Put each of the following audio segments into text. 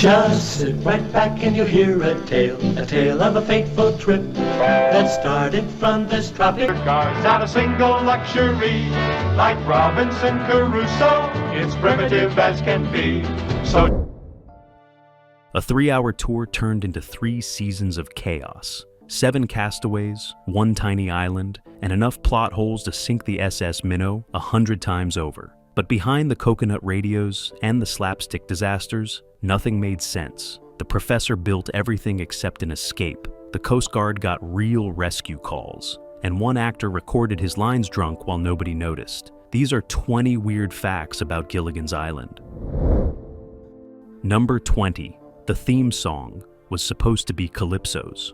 Just sit right back and you'll hear a tale of a fateful trip that started from this tropic. Cars not a single luxury, like Robinson Crusoe, it's primitive as can be. So a 3-hour tour turned into 3 seasons of chaos. 7 castaways, 1 tiny island, and enough plot holes to sink the SS Minnow 100 times over. But behind the coconut radios and the slapstick disasters, nothing made sense. The professor built everything except an escape. The Coast Guard got real rescue calls. And one actor recorded his lines drunk while nobody noticed. These are 20 weird facts about Gilligan's Island. Number 20. The theme song was supposed to be Calypso's.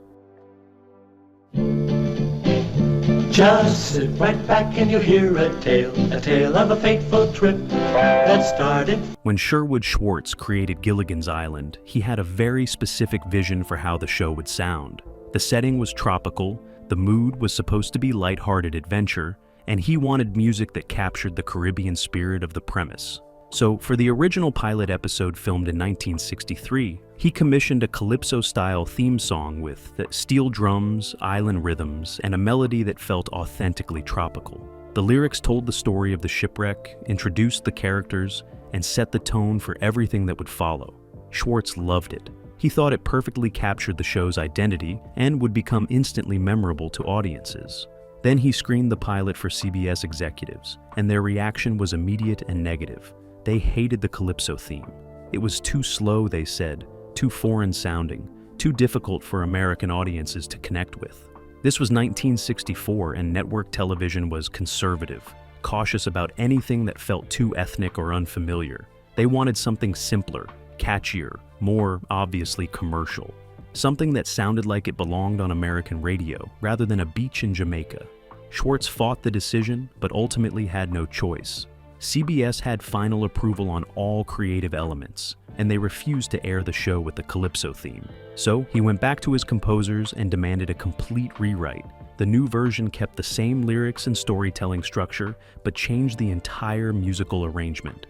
Just sit right back and you'll hear a tale of a fateful trip that started. When Sherwood Schwartz created Gilligan's Island, he had a very specific vision for how the show would sound. The setting was tropical, the mood was supposed to be lighthearted adventure, and he wanted music that captured the Caribbean spirit of the premise. So, for the original pilot episode filmed in 1963, he commissioned a calypso-style theme song with steel drums, island rhythms, and a melody that felt authentically tropical. The lyrics told the story of the shipwreck, introduced the characters, and set the tone for everything that would follow. Schwartz loved it. He thought it perfectly captured the show's identity and would become instantly memorable to audiences. Then he screened the pilot for CBS executives, and their reaction was immediate and negative. They hated the Calypso theme. It was too slow, they said, too foreign sounding, too difficult for American audiences to connect with. This was 1964 and network television was conservative, cautious about anything that felt too ethnic or unfamiliar. They wanted something simpler, catchier, more obviously commercial. Something that sounded like it belonged on American radio rather than a beach in Jamaica. Schwartz fought the decision, but ultimately had no choice. CBS had final approval on all creative elements, and they refused to air the show with the Calypso theme. So he went back to his composers and demanded a complete rewrite. The new version kept the same lyrics and storytelling structure, but changed the entire musical arrangement.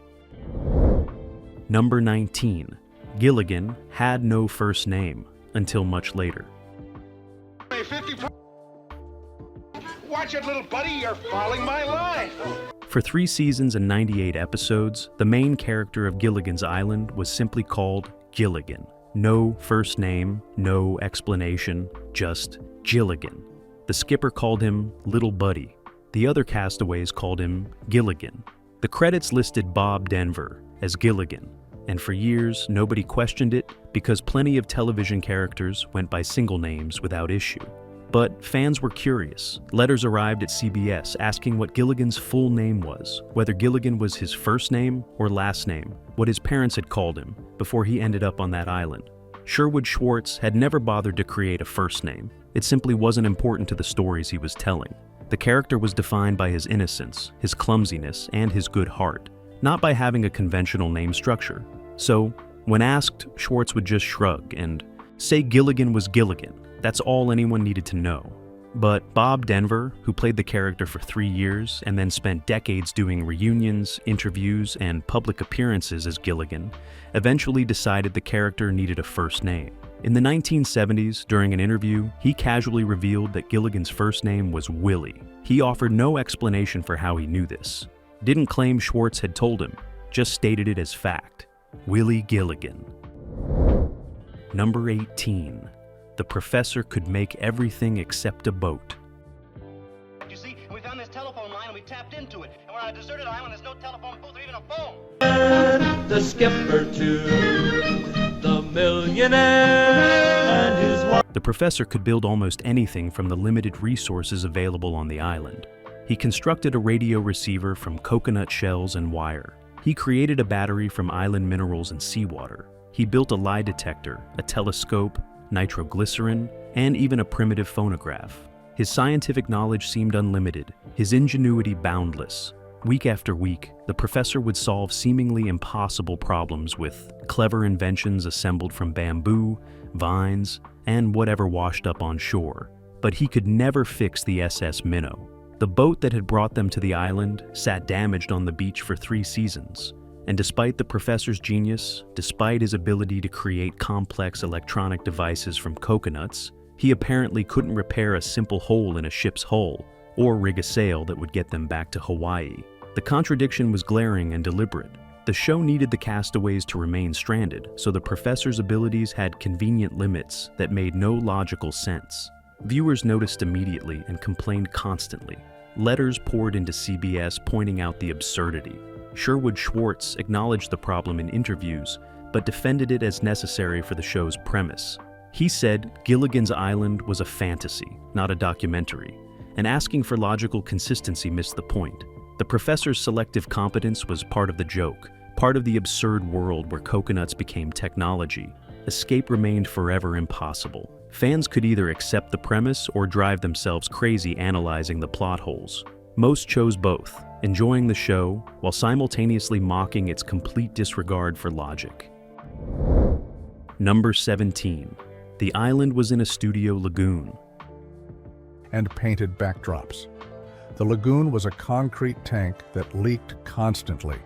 Number 19. Gilligan had no first name until much later. watch it, little buddy, you're following my line. For 3 seasons and 98 episodes, the main character of Gilligan's Island was simply called Gilligan. No first name, no explanation, just Gilligan. The skipper called him Little Buddy. The other castaways called him Gilligan. The credits listed Bob Denver as Gilligan, and for years nobody questioned it because plenty of television characters went by single names without issue. But fans were curious. Letters arrived at CBS asking what Gilligan's full name was, whether Gilligan was his first name or last name, what his parents had called him before he ended up on that island. Sherwood Schwartz had never bothered to create a first name. It simply wasn't important to the stories he was telling. The character was defined by his innocence, his clumsiness, and his good heart, not by having a conventional name structure. So, when asked, Schwartz would just shrug and say Gilligan was Gilligan. That's all anyone needed to know. But Bob Denver, who played the character for 3 years and then spent decades doing reunions, interviews, and public appearances as Gilligan, eventually decided the character needed a first name. In the 1970s, during an interview, he casually revealed that Gilligan's first name was Willie. He offered no explanation for how he knew this. Didn't claim Schwartz had told him, just stated it as fact. Willie Gilligan. Number 18. The professor could make everything except a boat. You see, we found this telephone line and we tapped into it. And we're on a deserted island, there's no telephone booth or even a phone. The skipper to the millionaire and his wife. The professor could build almost anything from the limited resources available on the island. He constructed a radio receiver from coconut shells and wire. He created a battery from island minerals and seawater. He built a lie detector, a telescope, nitroglycerin, and even a primitive phonograph. His scientific knowledge seemed unlimited, his ingenuity boundless. Week after week, the professor would solve seemingly impossible problems with clever inventions assembled from bamboo, vines, and whatever washed up on shore. But he could never fix the SS Minnow. The boat that had brought them to the island sat damaged on the beach for 3 seasons. And despite the professor's genius, despite his ability to create complex electronic devices from coconuts, he apparently couldn't repair a simple hole in a ship's hull or rig a sail that would get them back to Hawaii. The contradiction was glaring and deliberate. The show needed the castaways to remain stranded, so the professor's abilities had convenient limits that made no logical sense. Viewers noticed immediately and complained constantly. Letters poured into CBS pointing out the absurdity. Sherwood Schwartz acknowledged the problem in interviews, but defended it as necessary for the show's premise. He said Gilligan's Island was a fantasy, not a documentary, and asking for logical consistency missed the point. The professor's selective competence was part of the joke, part of the absurd world where coconuts became technology. Escape remained forever impossible. Fans could either accept the premise or drive themselves crazy analyzing the plot holes. Most chose both, enjoying the show while simultaneously mocking its complete disregard for logic. Number 17. The island was in a studio lagoon. And painted backdrops. The lagoon was a concrete tank that leaked constantly.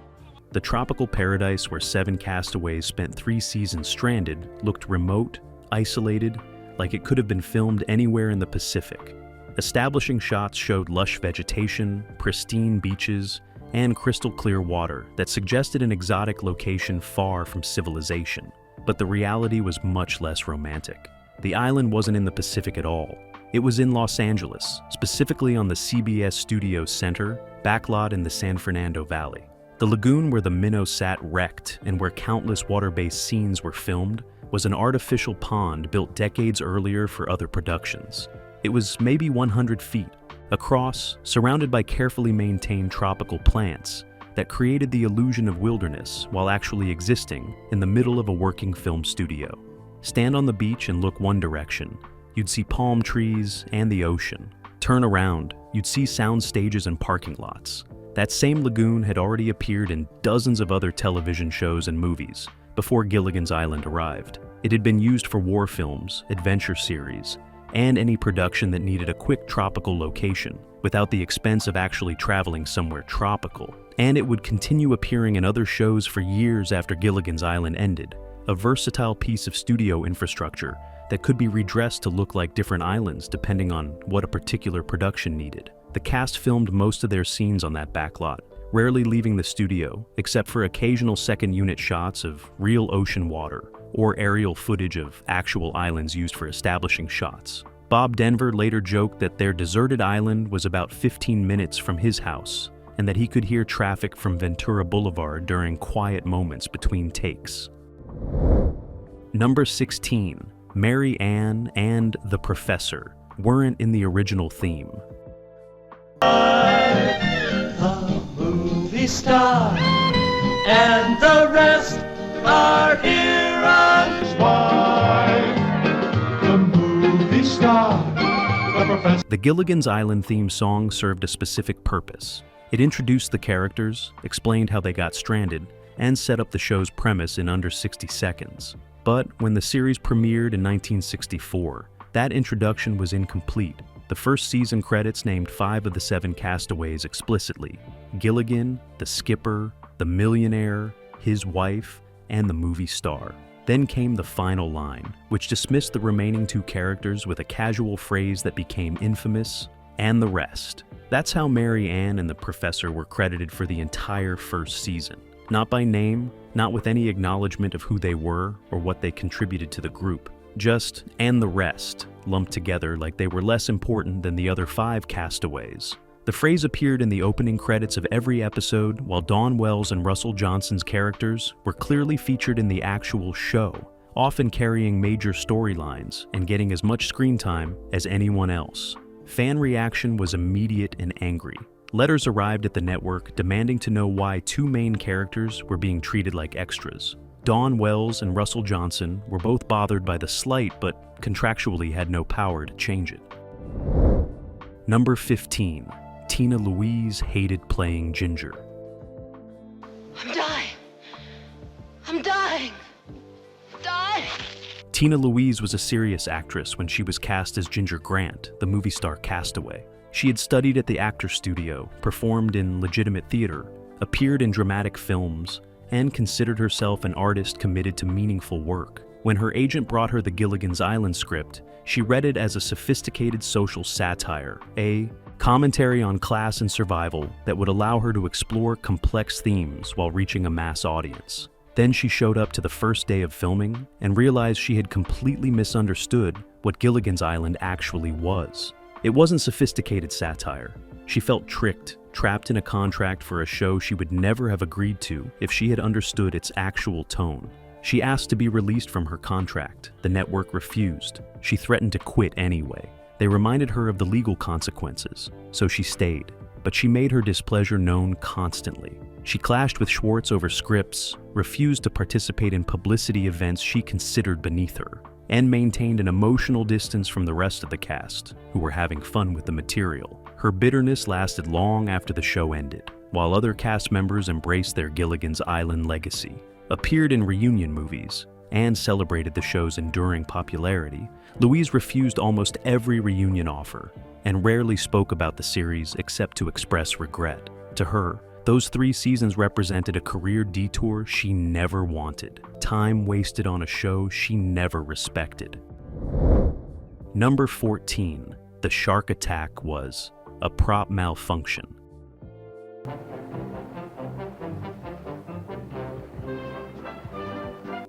The tropical paradise where 7 castaways spent 3 seasons stranded looked remote, isolated, like it could have been filmed anywhere in the Pacific. Establishing shots showed lush vegetation, pristine beaches, and crystal clear water that suggested an exotic location far from civilization. But the reality was much less romantic. The island wasn't in the Pacific at all. It was in Los Angeles, specifically on the CBS Studios Center, backlot in the San Fernando Valley. The lagoon where the minnow sat wrecked and where countless water-based scenes were filmed was an artificial pond built decades earlier for other productions. It was maybe 100 feet across, surrounded by carefully maintained tropical plants that created the illusion of wilderness while actually existing in the middle of a working film studio. Stand on the beach and look one direction. You'd see palm trees and the ocean. Turn around, you'd see sound stages and parking lots. That same lagoon had already appeared in dozens of other television shows and movies before Gilligan's Island arrived. It had been used for war films, adventure series, and any production that needed a quick tropical location without the expense of actually traveling somewhere tropical. And it would continue appearing in other shows for years after Gilligan's Island ended, a versatile piece of studio infrastructure that could be redressed to look like different islands depending on what a particular production needed. The cast filmed most of their scenes on that backlot, rarely leaving the studio except for occasional second unit shots of real ocean water or aerial footage of actual islands used for establishing shots. Bob Denver later joked that their deserted island was about 15 minutes from his house and that he could hear traffic from Ventura Boulevard during quiet moments between takes. Number 16. Mary Ann and the Professor weren't in the original theme. The movie star and the rest are here on Why? The movie star, the professor. The Gilligan's Island theme song served a specific purpose. It introduced the characters, explained how they got stranded, and set up the show's premise in under 60 seconds. But when the series premiered in 1964, that introduction was incomplete. The first season credits named 5 of the 7 castaways explicitly: Gilligan, the skipper, the millionaire, his wife, and the movie star. Then came the final line, which dismissed the remaining 2 characters with a casual phrase that became infamous: "and the rest." That's how Mary Ann and the Professor were credited for the entire first season. Not by name, not with any acknowledgement of who they were or what they contributed to the group. Just "and the rest," lumped together like they were less important than the other 5 castaways. The phrase appeared in the opening credits of every episode, while Dawn Wells and Russell Johnson's characters were clearly featured in the actual show, often carrying major storylines and getting as much screen time as anyone else. Fan reaction was immediate and angry. Letters arrived at the network demanding to know why 2 main characters were being treated like extras. Dawn Wells and Russell Johnson were both bothered by the slight, but contractually had no power to change it. Number 15. Tina Louise hated playing Ginger. I'm dying. I'm dying. Dying. Tina Louise was a serious actress when she was cast as Ginger Grant, the movie star Castaway. She had studied at the Actors Studio, performed in legitimate theater, appeared in dramatic films, and considered herself an artist committed to meaningful work. When her agent brought her the Gilligan's Island script, she read it as a sophisticated social satire, a commentary on class and survival that would allow her to explore complex themes while reaching a mass audience. Then she showed up to the first day of filming and realized she had completely misunderstood what Gilligan's Island actually was. It wasn't sophisticated satire. She felt tricked, trapped in a contract for a show she would never have agreed to if she had understood its actual tone. She asked to be released from her contract. The network refused. She threatened to quit anyway. They reminded her of the legal consequences, so she stayed. But she made her displeasure known constantly. She clashed with Schwartz over scripts, refused to participate in publicity events she considered beneath her, and maintained an emotional distance from the rest of the cast, who were having fun with the material. Her bitterness lasted long after the show ended, while other cast members embraced their Gilligan's Island legacy, appeared in reunion movies, and celebrated the show's enduring popularity. Louise refused almost every reunion offer, and rarely spoke about the series except to express regret. To her, those 3 seasons represented a career detour she never wanted, time wasted on a show she never respected. Number 14. The shark attack was a prop malfunction.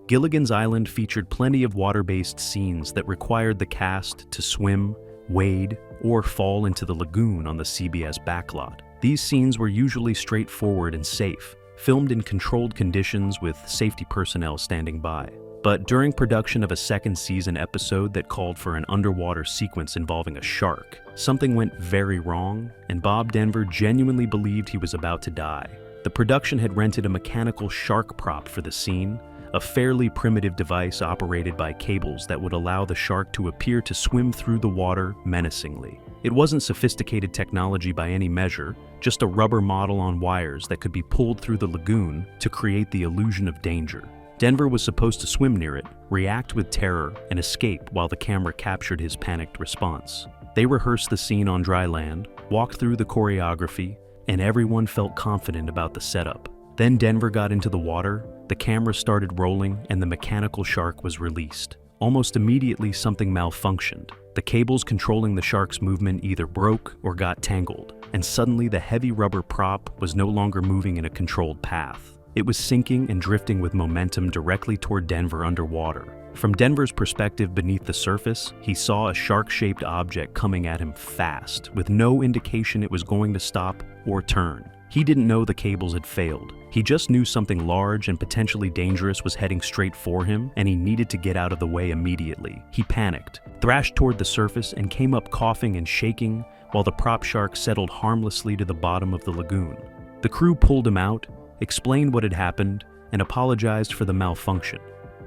Gilligan's Island featured plenty of water-based scenes that required the cast to swim, wade, or fall into the lagoon on the CBS backlot. These scenes were usually straightforward and safe, filmed in controlled conditions with safety personnel standing by. But during production of a second season episode that called for an underwater sequence involving a shark, something went very wrong, and Bob Denver genuinely believed he was about to die. The production had rented a mechanical shark prop for the scene, a fairly primitive device operated by cables that would allow the shark to appear to swim through the water menacingly. It wasn't sophisticated technology by any measure, just a rubber model on wires that could be pulled through the lagoon to create the illusion of danger. Denver was supposed to swim near it, react with terror, and escape while the camera captured his panicked response. They rehearsed the scene on dry land, walked through the choreography, and everyone felt confident about the setup. Then Denver got into the water, the camera started rolling, and the mechanical shark was released. Almost immediately, something malfunctioned. The cables controlling the shark's movement either broke or got tangled, and suddenly the heavy rubber prop was no longer moving in a controlled path. It was sinking and drifting with momentum directly toward Denver underwater. From Denver's perspective beneath the surface, he saw a shark-shaped object coming at him fast, with no indication it was going to stop or turn. He didn't know the cables had failed. He just knew something large and potentially dangerous was heading straight for him, and he needed to get out of the way immediately. He panicked, thrashed toward the surface, and came up coughing and shaking while the prop shark settled harmlessly to the bottom of the lagoon. The crew pulled him out, explained what had happened, and apologized for the malfunction.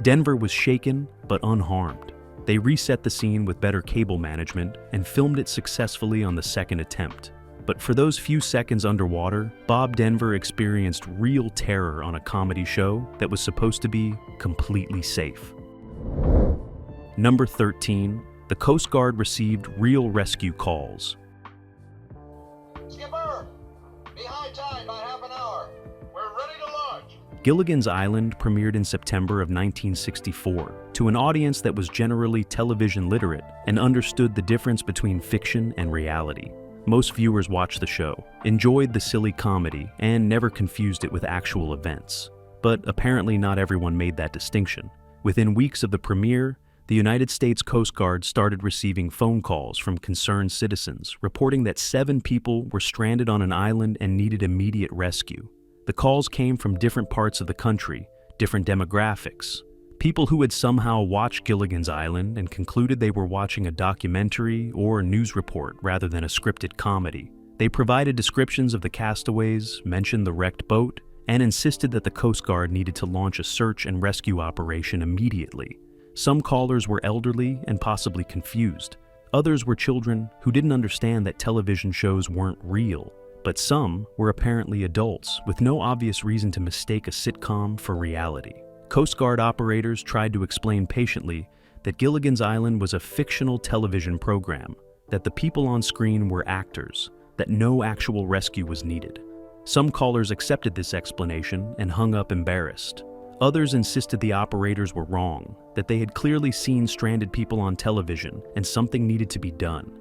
Denver was shaken but unharmed. They reset the scene with better cable management and filmed it successfully on the second attempt. But for those few seconds underwater, Bob Denver experienced real terror on a comedy show that was supposed to be completely safe. Number 13. The Coast Guard received real rescue calls. Skipper! Be high tide by half an hour. We're ready to launch. Gilligan's Island premiered in September of 1964 to an audience that was generally television literate and understood the difference between fiction and reality. Most viewers watched the show, enjoyed the silly comedy, and never confused it with actual events. But apparently not everyone made that distinction. Within weeks of the premiere, the United States Coast Guard started receiving phone calls from concerned citizens reporting that 7 people were stranded on an island and needed immediate rescue. The calls came from different parts of the country, different demographics. People who had somehow watched Gilligan's Island and concluded they were watching a documentary or a news report rather than a scripted comedy. They provided descriptions of the castaways, mentioned the wrecked boat, and insisted that the Coast Guard needed to launch a search and rescue operation immediately. Some callers were elderly and possibly confused. Others were children who didn't understand that television shows weren't real. But some were apparently adults with no obvious reason to mistake a sitcom for reality. Coast Guard operators tried to explain patiently that Gilligan's Island was a fictional television program, that the people on screen were actors, that no actual rescue was needed. Some callers accepted this explanation and hung up embarrassed. Others insisted the operators were wrong, that they had clearly seen stranded people on television and something needed to be done.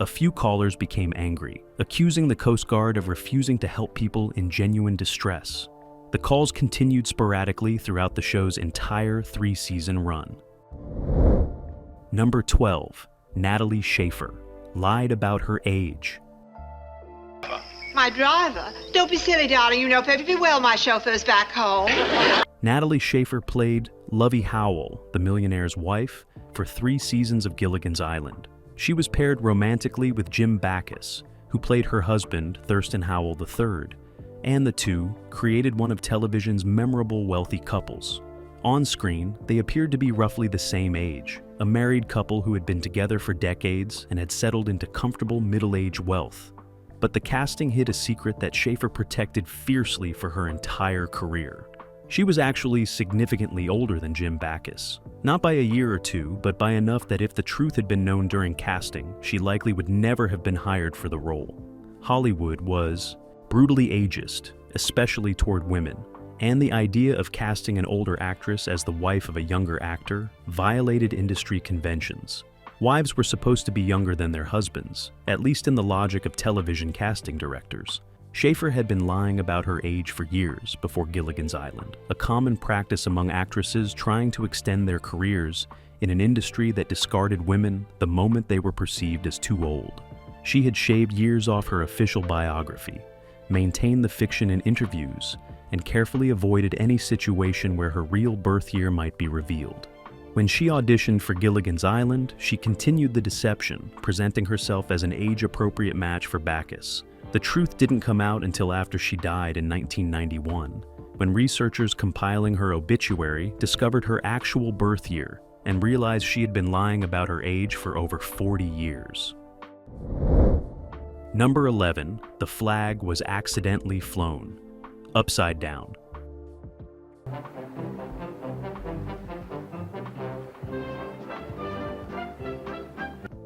A few callers became angry, accusing the Coast Guard of refusing to help people in genuine distress. The calls continued sporadically throughout the show's entire 3-season run. Number 12, Natalie Schaefer, lied about her age. My driver? Don't be silly, darling. You know perfectly well my chauffeur's back home. Natalie Schaefer played Lovey Howell, the millionaire's wife, for 3 seasons of Gilligan's Island. She was paired romantically with Jim Backus, who played her husband, Thurston Howell III, and the two created one of television's memorable wealthy couples. On screen, they appeared to be roughly the same age, a married couple who had been together for decades and had settled into comfortable middle-age wealth. But the casting hid a secret that Schaefer protected fiercely for her entire career. She was actually significantly older than Jim Backus. Not by a year or two, but by enough that if the truth had been known during casting, she likely would never have been hired for the role. Hollywood was brutally ageist, especially toward women, and the idea of casting an older actress as the wife of a younger actor violated industry conventions. Wives were supposed to be younger than their husbands, at least in the logic of television casting directors. Schaefer had been lying about her age for years before Gilligan's Island, a common practice among actresses trying to extend their careers in an industry that discarded women the moment they were perceived as too old. She had shaved years off her official biography, maintained the fiction in interviews, and carefully avoided any situation where her real birth year might be revealed. When she auditioned for Gilligan's Island, she continued the deception, presenting herself as an age-appropriate match for Backus. The truth didn't come out until after she died in 1991, when researchers compiling her obituary discovered her actual birth year and realized she had been lying about her age for over 40 years. Number 11, the flag was accidentally flown. Upside down.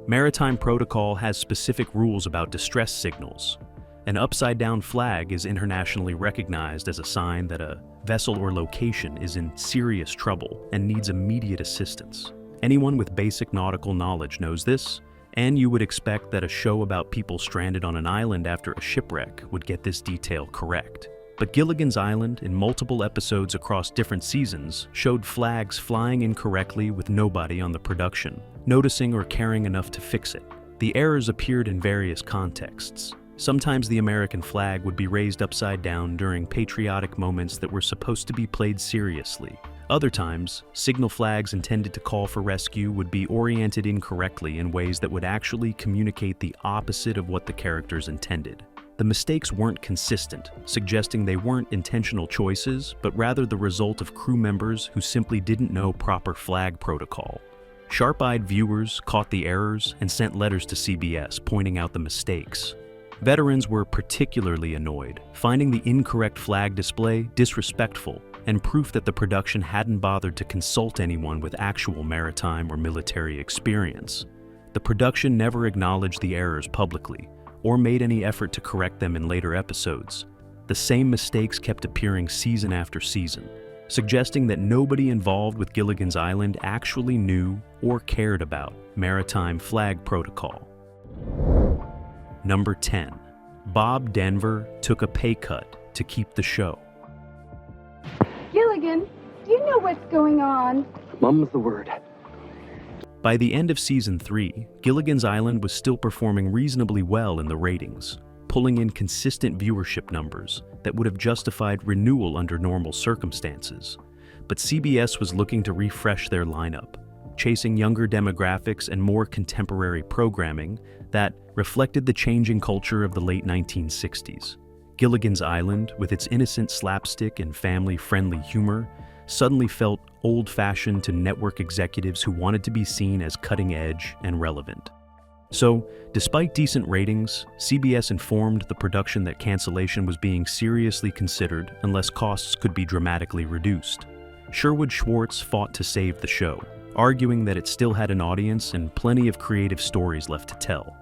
Maritime protocol has specific rules about distress signals. An upside-down flag is internationally recognized as a sign that a vessel or location is in serious trouble and needs immediate assistance. Anyone with basic nautical knowledge knows this, and you would expect that a show about people stranded on an island after a shipwreck would get this detail correct. But Gilligan's Island, in multiple episodes across different seasons, showed flags flying incorrectly with nobody on the production noticing or caring enough to fix it. The errors appeared in various contexts. Sometimes the American flag would be raised upside down during patriotic moments that were supposed to be played seriously. Other times, signal flags intended to call for rescue would be oriented incorrectly in ways that would actually communicate the opposite of what the characters intended. The mistakes weren't consistent, suggesting they weren't intentional choices, but rather the result of crew members who simply didn't know proper flag protocol. Sharp-eyed viewers caught the errors and sent letters to CBS pointing out the mistakes. Veterans were particularly annoyed, finding the incorrect flag display disrespectful and proof that the production hadn't bothered to consult anyone with actual maritime or military experience. The production never acknowledged the errors publicly or made any effort to correct them in later episodes. The same mistakes kept appearing season after season, suggesting that nobody involved with Gilligan's Island actually knew or cared about maritime flag protocol. Number 10. Bob Denver took a pay cut to keep the show. Gilligan, do you know what's going on? Mum's the word. By the end of season 3, Gilligan's Island was still performing reasonably well in the ratings, pulling in consistent viewership numbers that would have justified renewal under normal circumstances. But CBS was looking to refresh their lineup, chasing younger demographics and more contemporary programming that reflected the changing culture of the late 1960s. Gilligan's Island, with its innocent slapstick and family-friendly humor, suddenly felt old-fashioned to network executives who wanted to be seen as cutting-edge and relevant. So, despite decent ratings, CBS informed the production that cancellation was being seriously considered unless costs could be dramatically reduced. Sherwood Schwartz fought to save the show, arguing that it still had an audience and plenty of creative stories left to tell.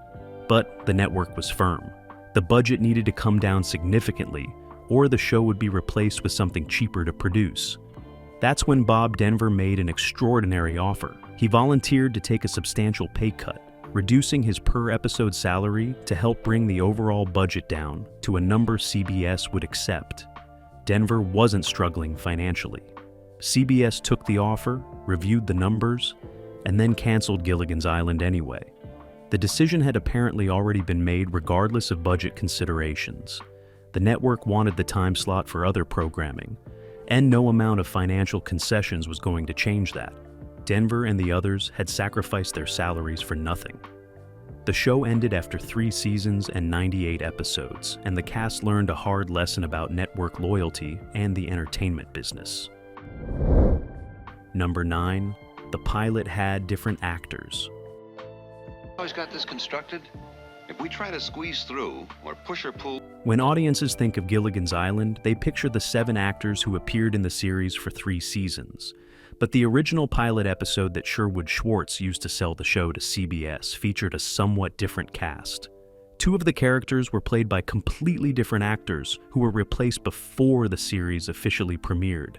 But the network was firm. The budget needed to come down significantly, or the show would be replaced with something cheaper to produce. That's when Bob Denver made an extraordinary offer. He volunteered to take a substantial pay cut, reducing his per-episode salary to help bring the overall budget down to a number CBS would accept. Denver wasn't struggling financially. CBS took the offer, reviewed the numbers, and then canceled Gilligan's Island anyway. The decision had apparently already been made regardless of budget considerations. The network wanted the time slot for other programming, and no amount of financial concessions was going to change that. Denver and the others had sacrificed their salaries for nothing. The show ended after 3 seasons and 98 episodes, and the cast learned a hard lesson about network loyalty and the entertainment business. Number 9. The pilot had different actors. Always got this constructed. If we try to squeeze through or push or pull... When audiences think of Gilligan's Island, they picture the 7 actors who appeared in the series for 3 seasons. But the original pilot episode that Sherwood Schwartz used to sell the show to CBS featured a somewhat different cast. 2 of the characters were played by completely different actors who were replaced before the series officially premiered.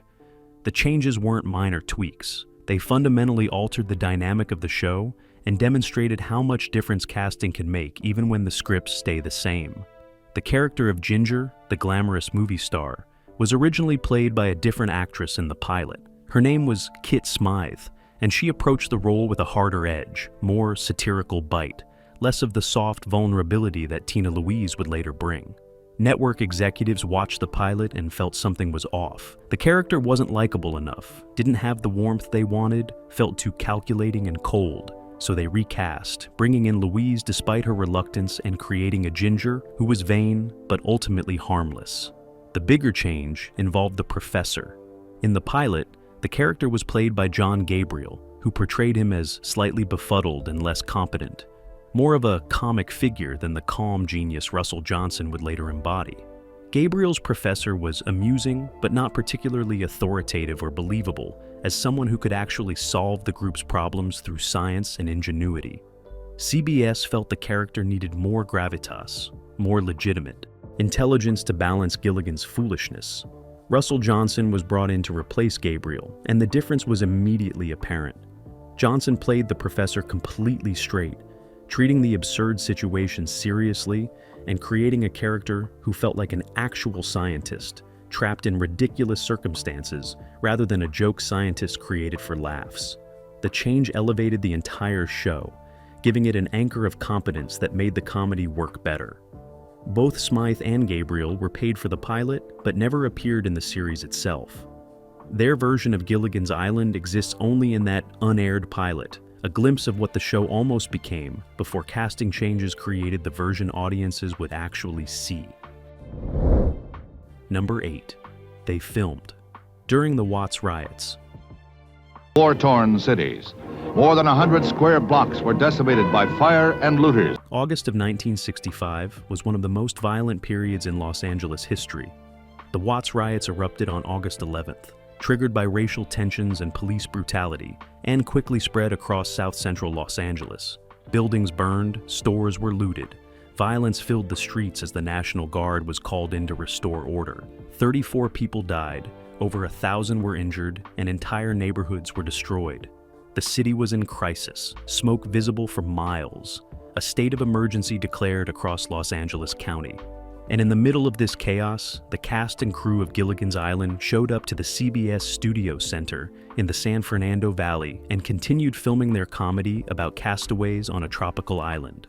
The changes weren't minor tweaks. They fundamentally altered the dynamic of the show and demonstrated how much difference casting can make even when the scripts stay the same. The character of Ginger, the glamorous movie star, was originally played by a different actress in the pilot. Her name was Kit Smythe, and she approached the role with a harder edge, more satirical bite, less of the soft vulnerability that Tina Louise would later bring. Network executives watched the pilot and felt something was off. The character wasn't likable enough, didn't have the warmth they wanted, felt too calculating and cold, so they recast, bringing in Louise despite her reluctance and creating a Ginger who was vain but ultimately harmless. The bigger change involved the professor. In the pilot, the character was played by John Gabriel, who portrayed him as slightly befuddled and less competent, more of a comic figure than the calm genius Russell Johnson would later embody. Gabriel's professor was amusing, but not particularly authoritative or believable, as someone who could actually solve the group's problems through science and ingenuity. CBS felt the character needed more gravitas, more legitimate, intelligence to balance Gilligan's foolishness. Russell Johnson was brought in to replace Gabriel, and the difference was immediately apparent. Johnson played the professor completely straight, treating the absurd situation seriously and creating a character who felt like an actual scientist, trapped in ridiculous circumstances rather than a joke scientist created for laughs. The change elevated the entire show, giving it an anchor of competence that made the comedy work better. Both Smythe and Gabriel were paid for the pilot, but never appeared in the series itself. Their version of Gilligan's Island exists only in that unaired pilot, a glimpse of what the show almost became before casting changes created the version audiences would actually see. Number 8. They filmed. During the Watts riots, war-torn cities. More than 100 square blocks were decimated by fire and looters. August of 1965 was one of the most violent periods in Los Angeles history. The Watts riots erupted on August 11th, triggered by racial tensions and police brutality, and quickly spread across south-central Los Angeles. Buildings burned, stores were looted. Violence filled the streets as the National Guard was called in to restore order. 34 people died, over 1,000 were injured, and entire neighborhoods were destroyed. The city was in crisis, smoke visible for miles, a state of emergency declared across Los Angeles County. And in the middle of this chaos, the cast and crew of Gilligan's Island showed up to the CBS Studio Center in the San Fernando Valley and continued filming their comedy about castaways on a tropical island.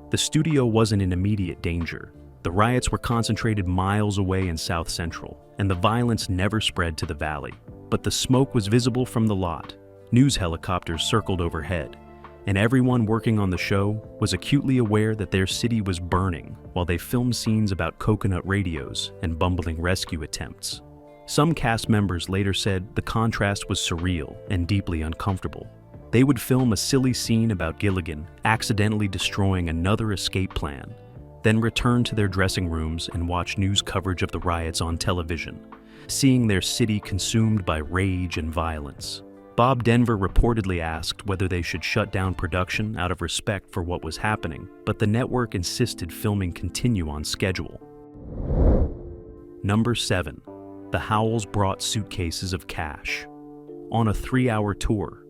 The studio wasn't in immediate danger. The riots were concentrated miles away in South Central, and the violence never spread to the valley. But the smoke was visible from the lot. News helicopters circled overhead, and everyone working on the show was acutely aware that their city was burning while they filmed scenes about coconut radios and bumbling rescue attempts. Some cast members later said the contrast was surreal and deeply uncomfortable. They would film a silly scene about Gilligan accidentally destroying another escape plan, then return to their dressing rooms and watch news coverage of the riots on television, seeing their city consumed by rage and violence. Bob Denver reportedly asked whether they should shut down production out of respect for what was happening, but the network insisted filming continue on schedule. Number 7. The Howells brought suitcases of cash. On a 3-hour tour.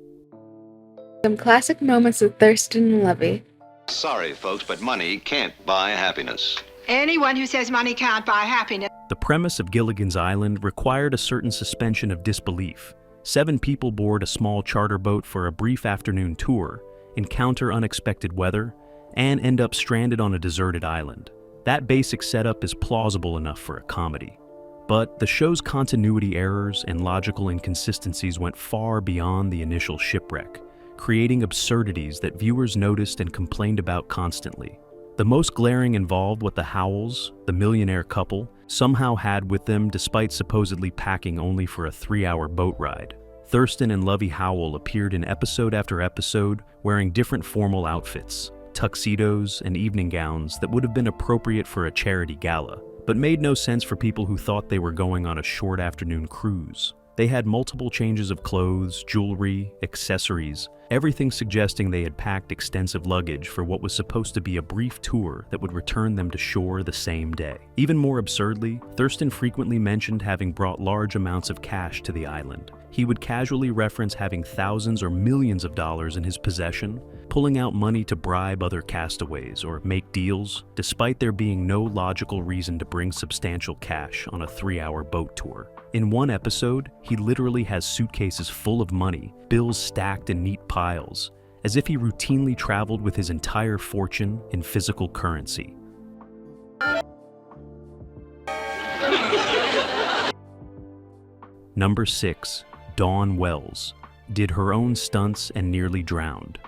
Some classic moments with Thurston and Levy. Sorry, folks, but money can't buy happiness. Anyone who says money can't buy happiness. The premise of Gilligan's Island required a certain suspension of disbelief. 7 people board a small charter boat for a brief afternoon tour, encounter unexpected weather, and end up stranded on a deserted island. That basic setup is plausible enough for a comedy. But the show's continuity errors and logical inconsistencies went far beyond the initial shipwreck, creating absurdities that viewers noticed and complained about constantly. The most glaring involved what the Howells, the millionaire couple, somehow had with them despite supposedly packing only for a 3-hour boat ride. Thurston and Lovey Howell appeared in episode after episode wearing different formal outfits, tuxedos and evening gowns that would have been appropriate for a charity gala, but made no sense for people who thought they were going on a short afternoon cruise. They had multiple changes of clothes, jewelry, accessories, everything suggesting they had packed extensive luggage for what was supposed to be a brief tour that would return them to shore the same day. Even more absurdly, Thurston frequently mentioned having brought large amounts of cash to the island. He would casually reference having thousands or millions of dollars in his possession, pulling out money to bribe other castaways or make deals, despite there being no logical reason to bring substantial cash on a 3-hour boat tour. In one episode, he literally has suitcases full of money, bills stacked in neat piles, as if he routinely traveled with his entire fortune in physical currency. Number 6. Dawn Wells did her own stunts and nearly drowned.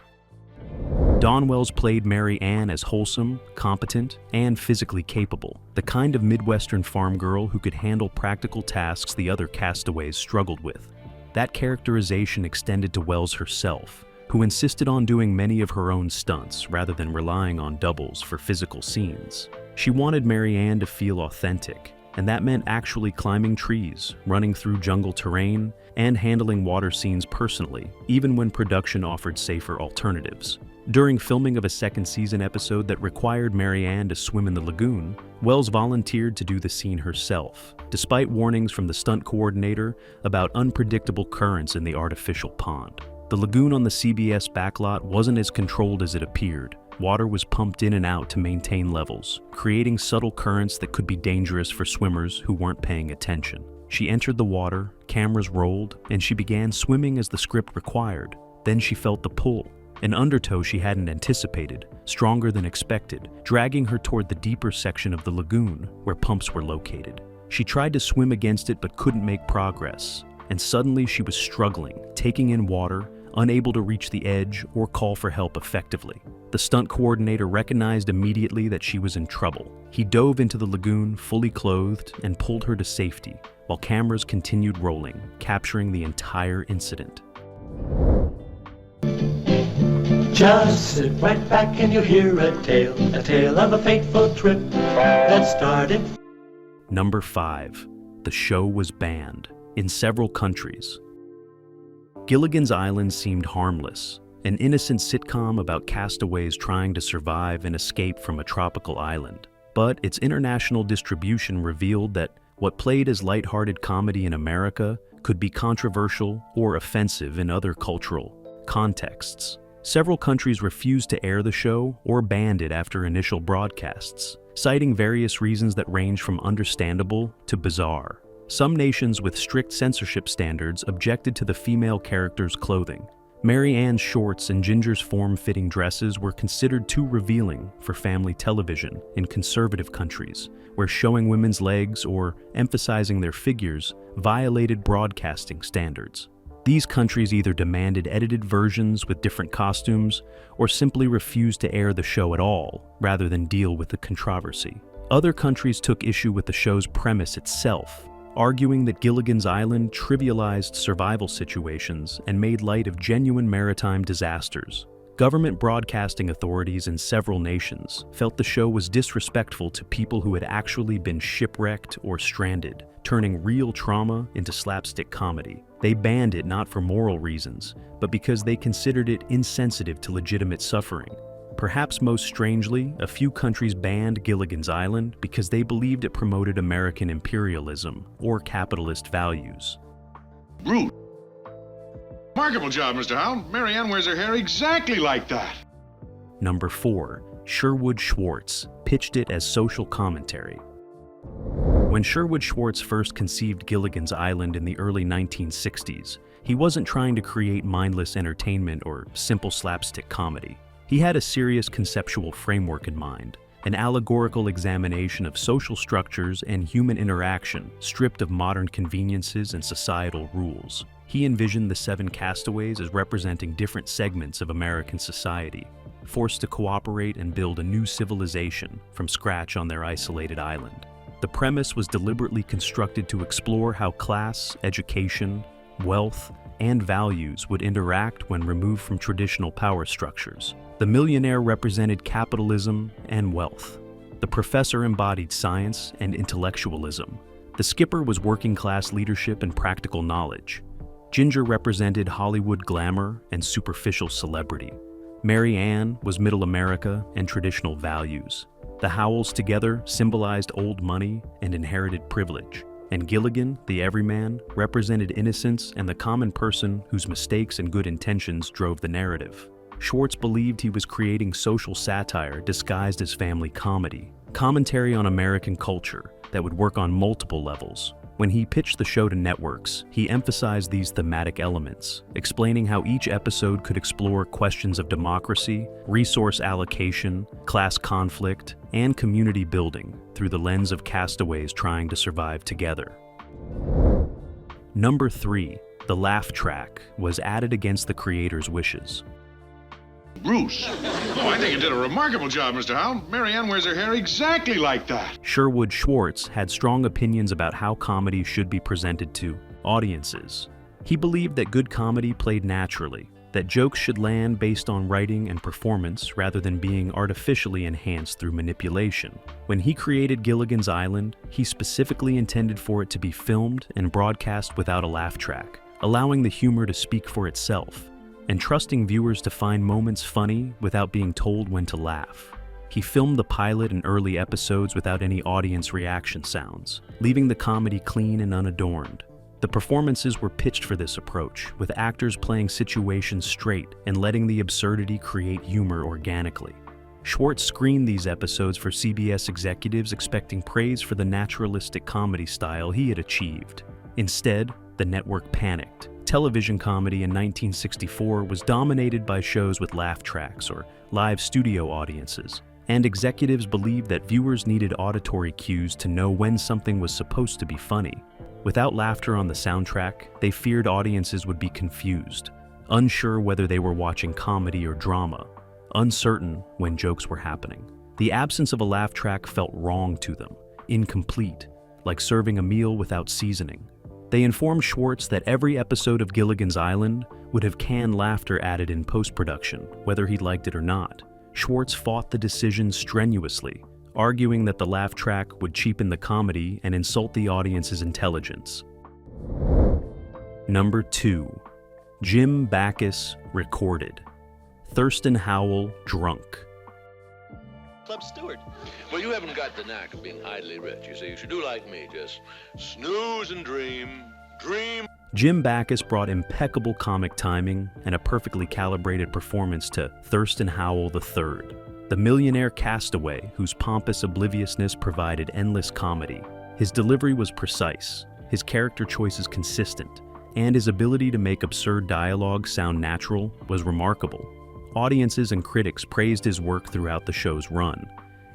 Dawn Wells played Mary Ann as wholesome, competent, and physically capable, the kind of Midwestern farm girl who could handle practical tasks the other castaways struggled with. That characterization extended to Wells herself, who insisted on doing many of her own stunts rather than relying on doubles for physical scenes. She wanted Mary Ann to feel authentic, and that meant actually climbing trees, running through jungle terrain, and handling water scenes personally, even when production offered safer alternatives. During filming of a second season episode that required Mary Ann to swim in the lagoon, Wells volunteered to do the scene herself, despite warnings from the stunt coordinator about unpredictable currents in the artificial pond. The lagoon on the CBS backlot wasn't as controlled as it appeared. Water was pumped in and out to maintain levels, creating subtle currents that could be dangerous for swimmers who weren't paying attention. She entered the water, cameras rolled, and she began swimming as the script required. Then she felt the pull, an undertow she hadn't anticipated, stronger than expected, dragging her toward the deeper section of the lagoon where pumps were located. She tried to swim against it but couldn't make progress, and suddenly she was struggling, taking in water, unable to reach the edge or call for help effectively. The stunt coordinator recognized immediately that she was in trouble. He dove into the lagoon fully clothed and pulled her to safety, while cameras continued rolling, capturing the entire incident. Just sit right back and you'll hear a tale of a fateful trip that started. Number 5. The show was banned in several countries. Gilligan's Island seemed harmless, an innocent sitcom about castaways trying to survive and escape from a tropical island. But its international distribution revealed that what played as lighthearted comedy in America could be controversial or offensive in other cultural contexts. Several countries refused to air the show or banned it after initial broadcasts, citing various reasons that range from understandable to bizarre. Some nations with strict censorship standards objected to the female character's clothing. Mary Ann's shorts and Ginger's form-fitting dresses were considered too revealing for family television in conservative countries, where showing women's legs or emphasizing their figures violated broadcasting standards. These countries either demanded edited versions with different costumes or simply refused to air the show at all, rather than deal with the controversy. Other countries took issue with the show's premise itself, arguing that Gilligan's Island trivialized survival situations and made light of genuine maritime disasters. Government broadcasting authorities in several nations felt the show was disrespectful to people who had actually been shipwrecked or stranded, turning real trauma into slapstick comedy. They banned it not for moral reasons, but because they considered it insensitive to legitimate suffering. Perhaps most strangely, a few countries banned Gilligan's Island because they believed it promoted American imperialism or capitalist values. Rude. Remarkable job, Mr. Howell. Mary Ann wears her hair exactly like that. Number 4. Sherwood Schwartz pitched it as social commentary. When Sherwood Schwartz first conceived Gilligan's Island in the early 1960s, he wasn't trying to create mindless entertainment or simple slapstick comedy. He had a serious conceptual framework in mind, an allegorical examination of social structures and human interaction stripped of modern conveniences and societal rules. He envisioned the 7 castaways as representing different segments of American society, forced to cooperate and build a new civilization from scratch on their isolated island. The premise was deliberately constructed to explore how class, education, wealth, and values would interact when removed from traditional power structures. The millionaire represented capitalism and wealth. The professor embodied science and intellectualism. The skipper was working-class leadership and practical knowledge. Ginger represented Hollywood glamour and superficial celebrity. Mary Ann was middle America and traditional values. The Howells together symbolized old money and inherited privilege. And Gilligan, the everyman, represented innocence and the common person whose mistakes and good intentions drove the narrative. Schwartz believed he was creating social satire disguised as family comedy, commentary on American culture that would work on multiple levels. When he pitched the show to networks, he emphasized these thematic elements, explaining how each episode could explore questions of democracy, resource allocation, class conflict, and community building through the lens of castaways trying to survive together. Number 3. The laugh track was added against the creator's wishes. Bruce. Oh, I think you did a remarkable job, Mr. Howell. Mary Ann wears her hair exactly like that. Sherwood Schwartz had strong opinions about how comedy should be presented to audiences. He believed that good comedy played naturally, that jokes should land based on writing and performance rather than being artificially enhanced through manipulation. When he created Gilligan's Island, he specifically intended for it to be filmed and broadcast without a laugh track, allowing the humor to speak for itself, and trusting viewers to find moments funny without being told when to laugh. He filmed the pilot and early episodes without any audience reaction sounds, leaving the comedy clean and unadorned. The performances were pitched for this approach, with actors playing situations straight and letting the absurdity create humor organically. Schwartz screened these episodes for CBS executives expecting praise for the naturalistic comedy style he had achieved. Instead, the network panicked. Television comedy in 1964 was dominated by shows with laugh tracks or live studio audiences, and executives believed that viewers needed auditory cues to know when something was supposed to be funny. Without laughter on the soundtrack, they feared audiences would be confused, unsure whether they were watching comedy or drama, uncertain when jokes were happening. The absence of a laugh track felt wrong to them, incomplete, like serving a meal without seasoning. They informed Schwartz that every episode of Gilligan's Island would have canned laughter added in post-production, whether he liked it or not. Schwartz fought the decision strenuously, arguing that the laugh track would cheapen the comedy and insult the audience's intelligence. Number 2. Jim Backus recorded. Thurston Howell drunk. Club steward. Well, you haven't got the knack of being idly rich. You see, you should do like me. Just snooze and dream. Dream. Jim Backus brought impeccable comic timing and a perfectly calibrated performance to Thurston Howell III, the millionaire castaway whose pompous obliviousness provided endless comedy. His delivery was precise, his character choices consistent, and his ability to make absurd dialogue sound natural was remarkable. Audiences and critics praised his work throughout the show's run,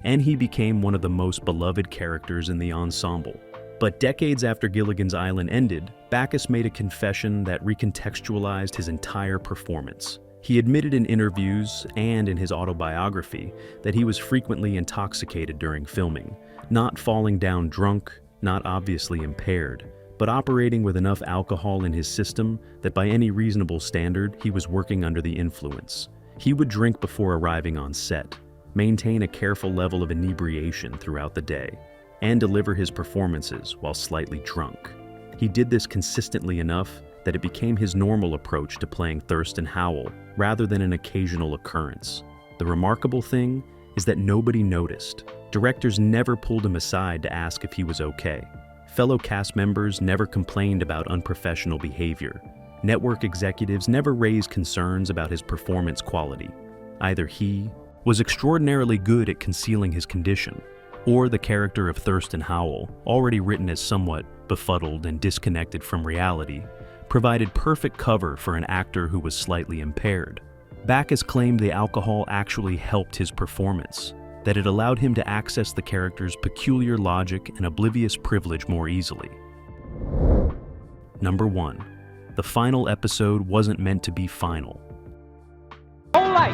and he became one of the most beloved characters in the ensemble. But decades after Gilligan's Island ended, Backus made a confession that recontextualized his entire performance. He admitted in interviews and in his autobiography that he was frequently intoxicated during filming, not falling down drunk, not obviously impaired, but operating with enough alcohol in his system that by any reasonable standard he was working under the influence. He would drink before arriving on set, maintain a careful level of inebriation throughout the day, and deliver his performances while slightly drunk. He did this consistently enough that it became his normal approach to playing Thurston Howell rather than an occasional occurrence. The remarkable thing is that nobody noticed. Directors never pulled him aside to ask if he was okay. Fellow cast members never complained about unprofessional behavior. Network executives never raised concerns about his performance quality. Either he was extraordinarily good at concealing his condition, or the character of Thurston Howell, already written as somewhat befuddled and disconnected from reality, provided perfect cover for an actor who was slightly impaired. Backus claimed the alcohol actually helped his performance, that it allowed him to access the character's peculiar logic and oblivious privilege more easily. Number 1. The final episode wasn't meant to be final.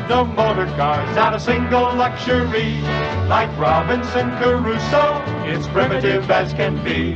No motor cars, not a single luxury. Like Robinson Crusoe, it's primitive as can be.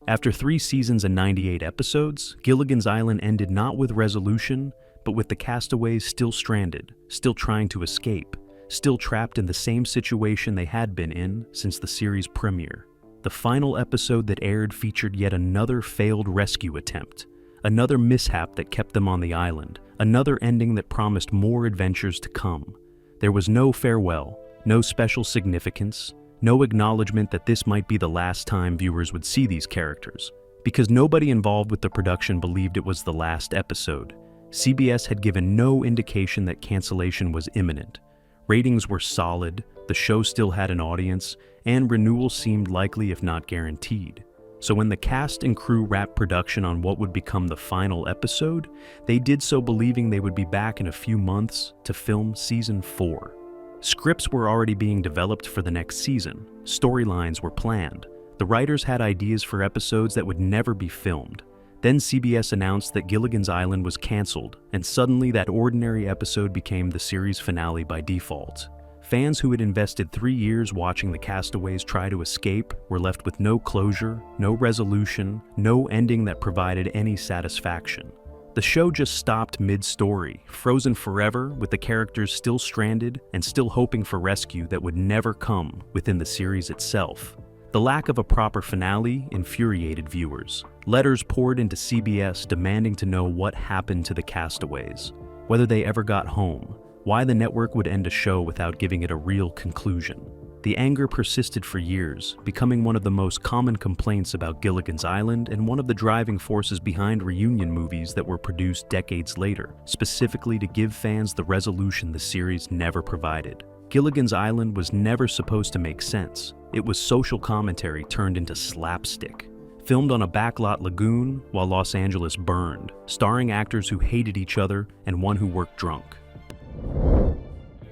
After 3 seasons and 98 episodes, Gilligan's Island ended not with resolution, but with the castaways still stranded, still trying to escape, still trapped in the same situation they had been in since the series premiere. The final episode that aired featured yet another failed rescue attempt, another mishap that kept them on the island, another ending that promised more adventures to come. There was no farewell, no special significance, no acknowledgement that this might be the last time viewers would see these characters, because nobody involved with the production believed it was the last episode. CBS had given no indication that cancellation was imminent. Ratings were solid, the show still had an audience, and renewal seemed likely if not guaranteed. So when the cast and crew wrapped production on what would become the final episode, they did so believing they would be back in a few months to film season 4. Scripts were already being developed for the next season. Storylines were planned. The writers had ideas for episodes that would never be filmed. Then CBS announced that Gilligan's Island was canceled, and suddenly that ordinary episode became the series finale by default. Fans who had invested 3 years watching the castaways try to escape were left with no closure, no resolution, no ending that provided any satisfaction. The show just stopped mid-story, frozen forever, with the characters still stranded and still hoping for rescue that would never come within the series itself. The lack of a proper finale infuriated viewers. Letters poured into CBS demanding to know what happened to the castaways, whether they ever got home, why the network would end a show without giving it a real conclusion. The anger persisted for years, becoming one of the most common complaints about Gilligan's Island and one of the driving forces behind reunion movies that were produced decades later, specifically to give fans the resolution the series never provided. Gilligan's Island was never supposed to make sense. It was social commentary turned into slapstick. Filmed on a backlot lagoon while Los Angeles burned, starring actors who hated each other and one who worked drunk.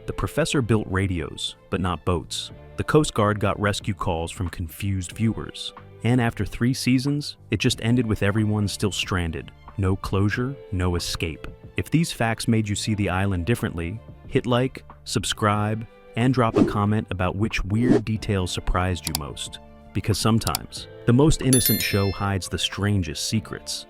The professor built radios, but not boats. The Coast Guard got rescue calls from confused viewers. And after 3 seasons, it just ended with everyone still stranded. No closure, no escape. If these facts made you see the island differently, hit like, subscribe, and drop a comment about which weird details surprised you most. Because sometimes, the most innocent show hides the strangest secrets.